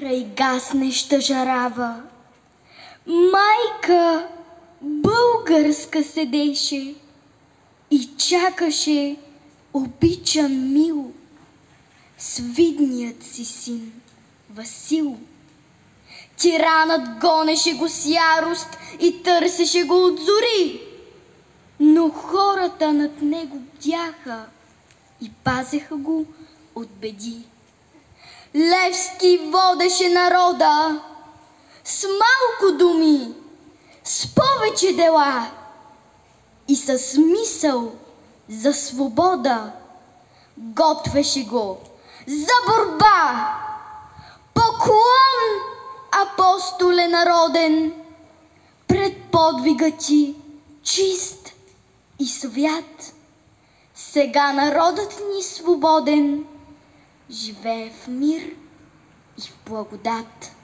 Край гаснеща жарава майка българска седеше и чакаше обичан мил свидният си син Васил. Тиранът гонеше го с ярост и търсеше го от зори, но хората над него бдяха и пазеха го от беди. Левски водеше народа с малко думи, с повече дела и с мисъл за свобода. Готвеше го за борба. Поклон, апостоле народен, пред подвига ти чист и свят. Сега народът ни свободен живее в мир и в благодат.